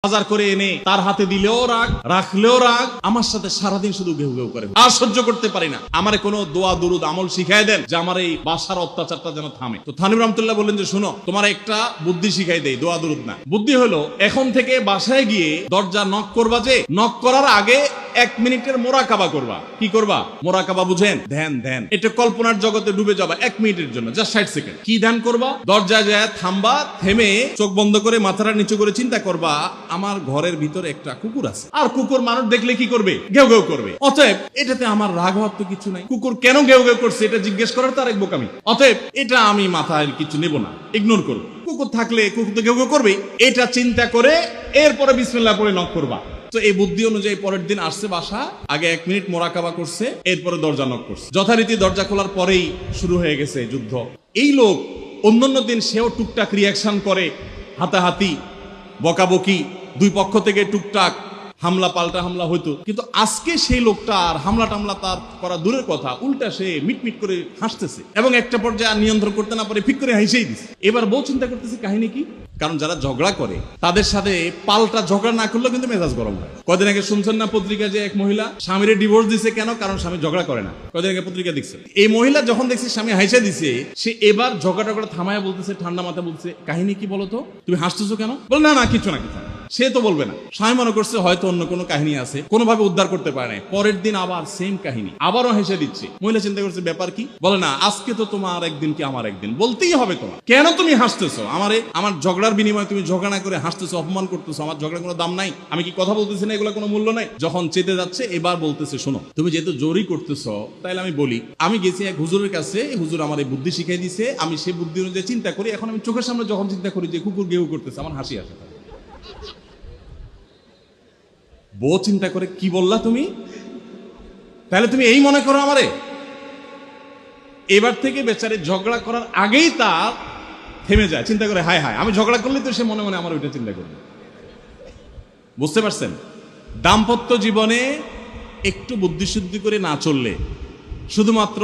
বাজার করে এনে তার হাতে দিলেও রাগ, রাখলেও রাগ, আমার সাথে সারাদিন শুধু ঘেউ ঘেউ করে, আর সহ্য করতে পারি না। আমারে কোনো দোয়া দুরুদ আমল শিখাই দেন যে আমার এই বাসার অত্যাচারটা যেন থামে। তো থানিম রহমতুল্লাহ বললেন যে শুনো, তোমার একটা বুদ্ধি শিখাই দেই, দোয়া দুরুদ না। বুদ্ধি হলো এখন থেকে বাসায় গিয়ে দরজা নক করবা, যে নক করার আগে 1 মিনিটের মোরাকাবা করবা। কি করবা? মোরাকাবা বুঝেন? ধ্যান। ধ্যান এটা কল্পনার জগতে ডুবে যাবা 1 মিনিটের জন্য, জাস্ট 60 সেকেন্ড। কি ধ্যান করবা? দরজায় যায় থামবা, থেমে চোখ বন্ধ করে মাথাটা নিচু করে চিন্তা করবা আমার ঘরের ভিতরে একটা কুকুর আছে, আর কুকুর মানুষ দেখলে কি করবে? ঘেউ ঘেউ করবে। অতএব এটাতে আমার রাগ হওয়ার তো কিছু নাই। কুকুর কেন ঘেউ ঘেউ করছে এটা জিজ্ঞেস করার তার এক বোকামি। অতএব এটা আমি মাথায় কিছু নেব না, ইগনোর করব। কুকুর থাকলে কুকুর তো ঘেউ ঘেউ করবে, এটা চিন্তা করে এরপরে বিসমিল্লাহ পড়ে নক করবা। তো এই বুদ্ধি অনুযায়ী পরের দিন আসছে বাসা, আগে 1 মিনিট মোরাকাবা করছে, এরপরে দরজা নক করছে। যথারীতি দরজা খোলার পরেই শুরু হয়ে গেছে যুদ্ধ। এই লোক অন্যান্য দিন সেও টুকটাক রিয়াকশন করে, হাতাহাতি, বকাবকি, দুই পক্ষ থেকে টুকটাক হামলা পাল্টা হামলা হইতো, কিন্তু আজকে সেই লোকটা আর হামলা টামলা তার করা দূরের কথা, উল্টা সে মিটমিট করে হাসতেছে এবং একটা পর্যায়ে আর নিয়ন্ত্রণ করতে না পারে ফিক করে হাসেই দিছে। এবার বউ চিন্তা করতেছে কাহিনী কি, কারণ যারা ঝগড়া করে তাদের সাথে পাল্টা ঝগড়া না করলেও কিন্তু মেজাজ গরম হয়। কদিন আগে শুনছেন না পত্রিকা যে এক মহিলা স্বামীর ডিভোর্স দিছে, কেন? কারণ স্বামী ঝগড়া করে না। কদিন আগে পত্রিকা দেখছে, এই মহিলা যখন দেখছে স্বামী হাসে দিছে, সে এবার ঝগড়া করে থামায়া বলতেছে, ঠান্ডা মাথা বলছে, কাহিনী কি বলতো, তুমি হাসতেছো কেন? বল না কিছু না। সে তো বলবে না, স্বামী মনে করছে হয়তো অন্য কোনো কাহিনী আছে, কোনোভাবে উদ্ধার করতে পারে না। পরের দিন আবার সেম কাহিনী, আবারও হেসে দিচ্ছে। মহিলা চিন্তা করছে ব্যাপার কি, বলে না আজকে তো তোমার একদিন কি আমার একদিন, বলতেই হবে তোমার। কেন তুমি হাসতেছো? আমার ঝগড়ার বিনিময়ে তুমি ঝগড়া না করে হাসতেছো, অপমান করতেছো। আমার ঝগড়ার কোনো দাম নাই, আমি কি কথা বলতেছি না, এগুলো কোনো মূল্য নাই। যখন চেতে যাচ্ছে এবার বলতেছে শোনো, তুমি যেহেতু জোরই করতেছো তাইলে আমি বলি, আমি গেছি এক হুজুরের কাছে, হুজুর আমার এই বুদ্ধি শিখাই দিছে, আমি সেই বুদ্ধি অনুযায়ী চিন্তা করি। এখন আমি চোখের সামনে যখন চিন্তা করি যে কুকুর গেউ করতেছে, আমার হাসি আসে। বউ চিন্তা করে, কি বললা তুমি? তাহলে তুমি এই মনে করো আমারে? এবার থেকে বেচারে ঝগড়া করার আগেই তার থেমে যায়, চিন্তা করে হায় হায়, আমি ঝগড়া করলে তো সে মনে মনে আমার ওইটা চিন্তা করবে। বুঝতে পারছেন? দাম্পত্য জীবনে একটু বুদ্ধিশুদ্ধি করে না চললে, শুধুমাত্র